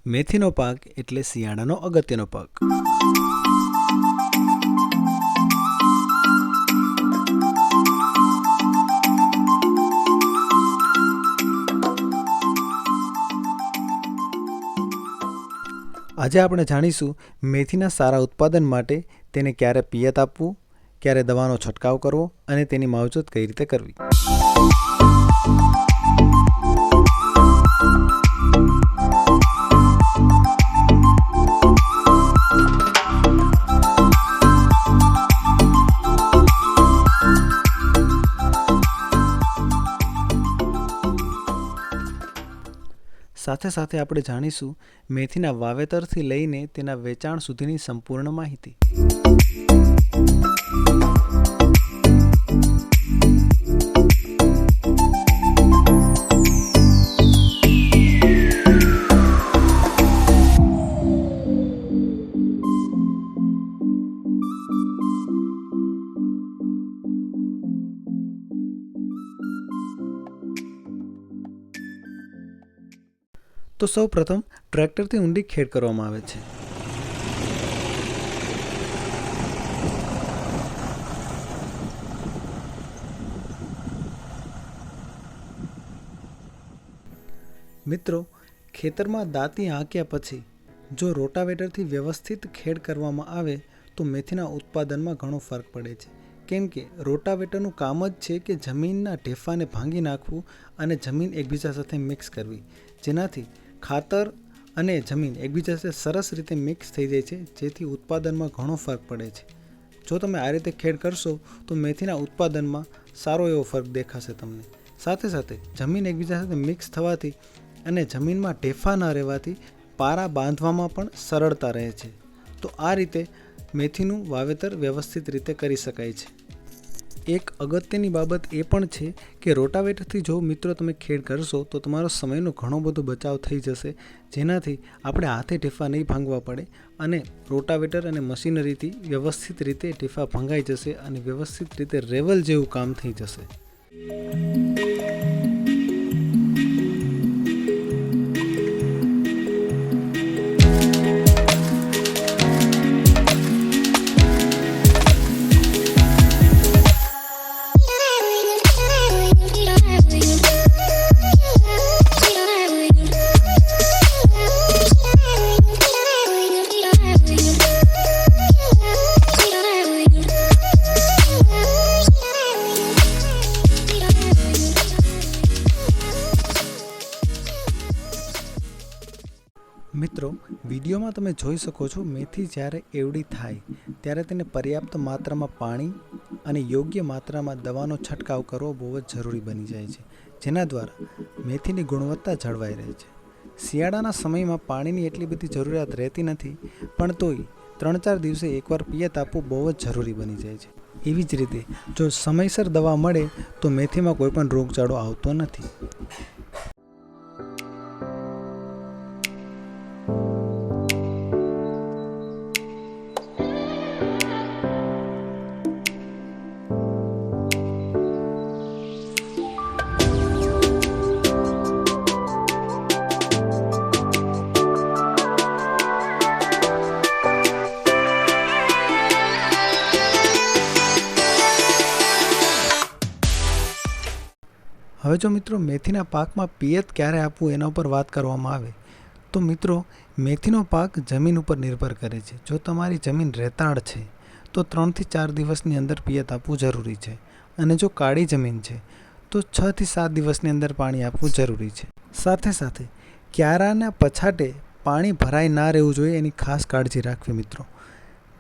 મેથીનો પાક એટલે શિયાળાનો અગત્યનો પાક. આજે આપણે જાણીશું મેથીના સારા ઉત્પાદન માટે તેને ક્યારે પિયત આપવું, ક્યારે દવાનો છંટકાવ કરવો અને તેની માવજત કઈ રીતે કરવી. સાથે સાથે આપણે જાણીશું મેથીના વાવેતરથી લઈને તેના વેચાણ સુધીની સંપૂર્ણ માહિતી. તો સૌ પ્રથમ ટ્રેક્ટરથી ઊંડી ખેડ કરવામાં આવે છે. મિત્રો, ખેતરમાં દાંતી હાંક્યા પછી જો રોટાવેટરથી વ્યવસ્થિત ખેડ કરવામાં આવે તો મેથીના ઉત્પાદનમાં ઘણો ફરક પડે છે. કેમ કે રોટાવેટરનું કામ જ છે કે જમીનના ઢેફાને ભાંગી નાખવું અને જમીન એકબીજા સાથે મિક્સ કરવી, જેનાથી ખાતર અને જમીન એકબીજા સાથે સરસ રીતે મિક્સ થઈ જાય છે, જેથી ઉત્પાદનમાં ઘણો ફરક પડે છે. જો તમે આ રીતે ખેડ કરશો તો મેથીના ઉત્પાદનમાં સારો એવો ફરક દેખાશે તમને. સાથે સાથે જમીન એકબીજા સાથે મિક્સ થવાથી અને જમીનમાં ઢેફા ન રહેવાથી પારા બાંધવામાં પણ સરળતા રહે છે. તો આ રીતે મેથીનું વાવેતર વ્યવસ્થિત રીતે કરી શકાય છે. એક અગત્યની બાબત એ પણ છે કે રોટાવેટરથી જો મિત્રો તમે ખેડ કરશો તો તમારો સમયનો ઘણો બધો બચાવ થઈ જશે, જેનાથી આપણે હાથે ઢેફા નહીં ભાંગવા પડે અને રોટાવેટર અને મશીનરીથી વ્યવસ્થિત રીતે ઢેફા ભંગાઈ જશે અને વ્યવસ્થિત રીતે રેવલ જેવું કામ થઈ જશે. મિત્રો, વિડીયોમાં તમે જોઈ શકો છો મેથી જ્યારે એવડી થાય ત્યારે તેને પર્યાપ્ત માત્રામાં પાણી અને યોગ્ય માત્રામાં દવાનો છંટકાવ કરવો બહુ જ જરૂરી બની જાય છે, જેના દ્વારા મેથીની ગુણવત્તા જળવાઈ રહે છે. શિયાળાના સમયમાં પાણીની એટલી બધી જરૂરિયાત રહેતી નથી, પણ તોય 3-4 દિવસે એકવાર પિયત આપવું બહુ જ જરૂરી બની જાય છે. એવી જ રીતે જો સમયસર દવા મળે તો મેથીમાં કોઈ પણ રોગચાળો આવતો નથી. હવે જો મિત્રો મેથીના પાકમાં પિયત ક્યારે આપવું એના ઉપર વાત કરવામાં આવે તો મિત્રો મેથીનો પાક જમીન ઉપર નિર્ભર કરે છે. જો તમારી જમીન રેતાળ છે તો 3-4 દિવસની અંદર પિયત આપવું જરૂરી છે, અને જો કાળી જમીન છે તો 6-7 દિવસની અંદર પાણી આપવું જરૂરી છે. સાથે સાથે ક્યારાના પછાટે પાણી ભરાઈ ના રહેવું જોઈએ, એની ખાસ કાળજી રાખવી મિત્રો.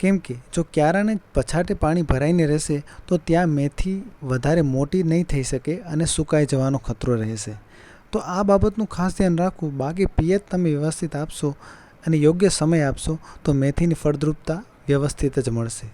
કેમ કે જો ક્યારાને પછાટે પાણી ભરાઈને રહેશે તો ત્યાં મેથી વધારે મોટી નહીં થઈ શકે અને સુકાઈ જવાનો ખતરો રહેશે. તો આ બાબતનું ખાસ ધ્યાન રાખવું. બાકી પિયત તમે વ્યવસ્થિત આપશો અને યોગ્ય સમય આપશો તો મેથીની ફળદ્રુપતા વ્યવસ્થિત જ મળશે.